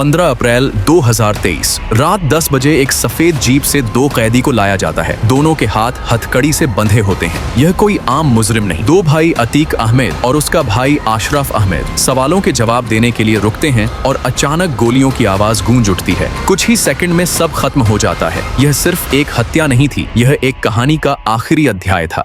15 अप्रैल 2023 रात 10 बजे एक सफेद जीप से दो कैदी को लाया जाता है। दोनों के हाथ हथकड़ी से बंधे होते हैं। यह कोई आम मुजरिम नहीं। दो भाई अतीक अहमद और उसका भाई अशरफ अहमद सवालों के जवाब देने के लिए रुकते हैं और अचानक गोलियों की आवाज गूंज उठती है। कुछ ही सेकंड में सब खत्म हो जाता है। यह सिर्फ एक हत्या नहीं थी, यह एक कहानी का आखिरी अध्याय था।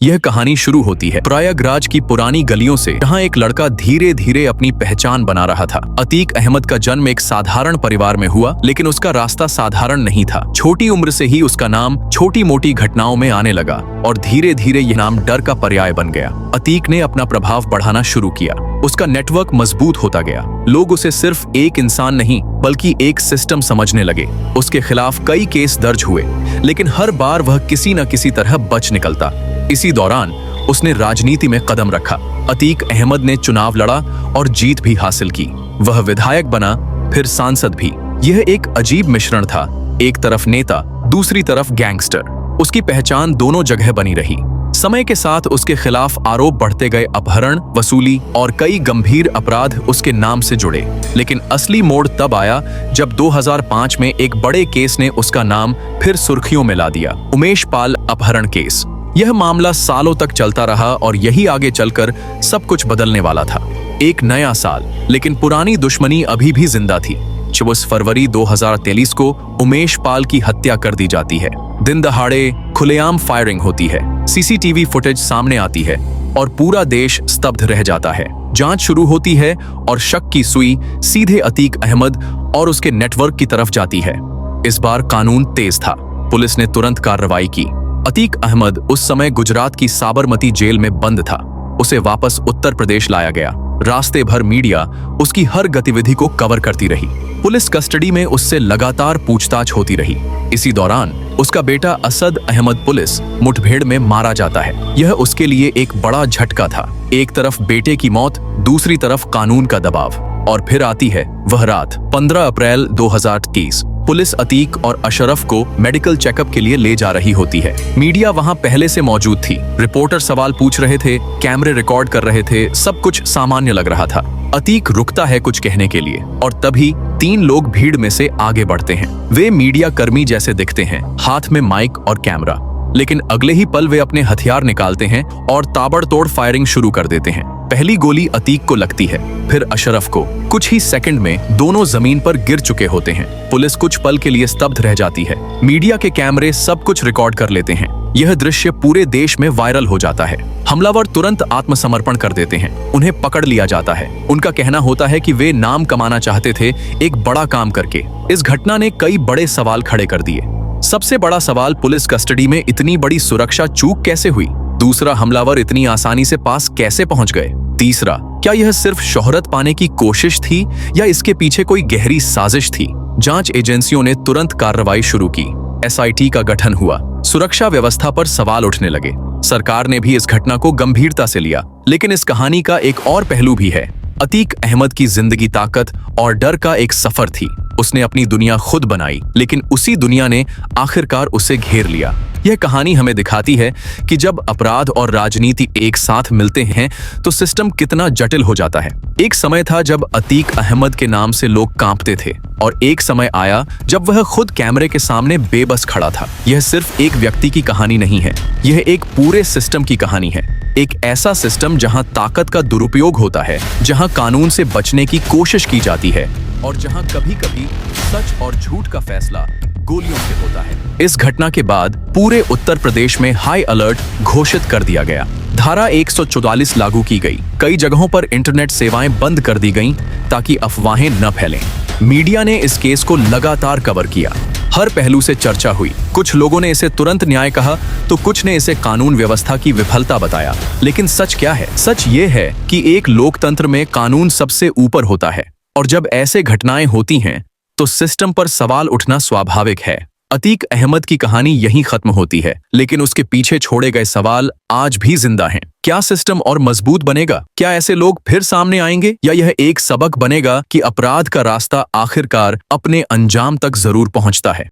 यह कहानी शुरू होती है प्रयागराज की पुरानी गलियों से, जहां एक लड़का धीरे धीरे अपनी पहचान बना रहा था। अतीक अहमद का जन्म एक साधारण परिवार में हुआ, लेकिन उसका रास्ता साधारण नहीं था। छोटी उम्र से ही उसका नाम छोटी मोटी घटनाओं में आने लगा और धीरे धीरे यह नाम डर का पर्याय बन गया। अतीक ने अपना प्रभाव बढ़ाना शुरू किया। उसका नेटवर्क मजबूत होता गया। लोग उसे सिर्फ एक इंसान नहीं बल्कि एक सिस्टम समझने लगे। उसके खिलाफ कई केस दर्ज हुए, लेकिन हर बार वह किसी न किसी तरह बच निकलता। इसी दौरान उसने राजनीति में कदम रखा। अतीक अहमद ने चुनाव लड़ा और जीत भी हासिल की। वह विधायक बना, फिर सांसद भी। यह एक अजीब मिश्रण था, एक तरफ नेता, दूसरी तरफ गैंगस्टर। उसकी पहचान दोनों जगह बनी रही। समय के साथ उसके खिलाफ आरोप बढ़ते गए। अपहरण, वसूली और कई गंभीर अपराध उसके नाम से जुड़े। लेकिन असली मोड़ तब आया जब 2005 में एक बड़े केस ने उसका नाम फिर सुर्खियों में ला दिया। उमेश पाल अपहरण केस। यह मामला सालों तक चलता रहा और यही आगे चलकर सब कुछ बदलने वाला था। एक नया साल, लेकिन पुरानी दुश्मनी अभी भी जिंदा थी। 24 फरवरी 2023 को उमेश पाल की हत्या कर दी जाती है। दिन दहाड़े खुलेआम फायरिंग होती है। सीसीटीवी फुटेज सामने आती है और पूरा देश स्तब्ध रह जाता है। जांच शुरू होती है और शक की सुई सीधे अतीक अहमद और उसके नेटवर्क की तरफ जाती है। इस बार कानून तेज था। पुलिस ने तुरंत कार्रवाई की। अतीक अहमद उस समय गुजरात की साबरमती जेल में बंद था। उसे वापस उत्तर प्रदेश लाया गया। रास्ते भर मीडिया उसकी हर गतिविधि को कवर करती रही। पुलिस कस्टडी में उससे लगातार पूछताछ होती रही। इसी दौरान उसका बेटा असद अहमद पुलिस मुठभेड़ में मारा जाता है। यह उसके लिए एक बड़ा झटका था। एक तरफ बेटे की मौत, दूसरी तरफ कानून का दबाव। और फिर आती है वह रात, 15 अप्रैल 2023। पुलिस अतीक और अशरफ को मेडिकल चेकअप के लिए ले जा रही होती है। मीडिया वहां पहले से मौजूद थी। रिपोर्टर सवाल पूछ रहे थे, कैमरे रिकॉर्ड कर रहे थे। सब कुछ सामान्य लग रहा था। अतीक रुकता है कुछ कहने के लिए और तभी 3 लोग भीड़ में से आगे बढ़ते हैं। वे मीडिया कर्मी जैसे दिखते हैं, हाथ में माइक और कैमरा। लेकिन अगले ही पल वे अपने हथियार निकालते हैं और ताबड़तोड़ फायरिंग शुरू कर देते हैं। पहली गोली अतीक को लगती है, फिर अशरफ को। कुछ ही सेकंड में दोनों जमीन पर गिर चुके होते हैं। पुलिस कुछ पल के लिए स्तब्ध रह जाती है। मीडिया के कैमरे सब कुछ रिकॉर्ड कर लेते हैं। यह दृश्य पूरे देश में वायरल हो जाता है। हमलावर तुरंत आत्मसमर्पण कर देते हैं। उन्हें पकड़ लिया जाता है। उनका कहना होता है कि वे नाम कमाना चाहते थे एक बड़ा काम करके। इस घटना ने कई बड़े सवाल खड़े कर दिए। सबसे बड़ा सवाल, पुलिस कस्टडी में इतनी बड़ी सुरक्षा चूक कैसे हुई? दूसरा, हमलावर इतनी आसानी से पास कैसे पहुंच गए? तीसरा, क्या यह सिर्फ शोहरत पाने की कोशिश थी या इसके पीछे कोई गहरी साजिश थी? जांच एजेंसियों ने तुरंत कार्रवाई शुरू की। एसआईटी का गठन हुआ। सुरक्षा व्यवस्था पर सवाल उठने लगे। सरकार ने भी इस घटना को गंभीरता से लिया। लेकिन इस कहानी का एक और पहलू भी है। अतीक अहमद की जिंदगी ताकत और डर का एक सफर थी। उसने अपनी दुनिया खुद बनाई, लेकिन उसी दुनिया ने आखिरकार उसे घेर लिया। यह कहानी हमें दिखाती है कि जब अपराध और राजनीति एक साथ मिलते हैं तो सिस्टम कितना जटिल हो जाता है। एक समय था जब अतीक अहमद के नाम से लोग कांपते थे और एक समय आया जब वह खुद कैमरे के सामने बेबस खड़ा था। यह सिर्फ एक व्यक्ति की कहानी नहीं है, यह एक पूरे सिस्टम की कहानी है। एक ऐसा सिस्टम जहां ताकत का दुरुपयोग होता है, जहां कानून से बचने की कोशिश की जाती है और जहां कभी-कभी सच और झूठ का फैसला गोलियों से होता है। इस घटना के बाद पूरे उत्तर प्रदेश में हाई अलर्ट घोषित कर दिया गया। धारा 144 लागू की गई। कई जगहों पर इंटरनेट सेवाएं बंद कर दी गईं ताकि अफवाहें न फैलें। मीडिया ने इस केस को लगातार कवर किया। हर पहलू से चर्चा हुई। कुछ लोगों ने इसे तुरंत न्याय कहा तो कुछ ने इसे कानून व्यवस्था की विफलता बताया। लेकिन सच क्या है? सच ये है कि एक लोकतंत्र में कानून सबसे ऊपर होता है और जब ऐसे घटनाएं होती हैं तो सिस्टम पर सवाल उठना स्वाभाविक है। अतीक अहमद की कहानी यहीं खत्म होती है, लेकिन उसके पीछे छोड़े गए सवाल आज भी जिंदा हैं। क्या सिस्टम और मजबूत बनेगा? क्या ऐसे लोग फिर सामने आएंगे या यह एक सबक बनेगा कि अपराध का रास्ता आखिरकार अपने अंजाम तक जरूर पहुंचता है?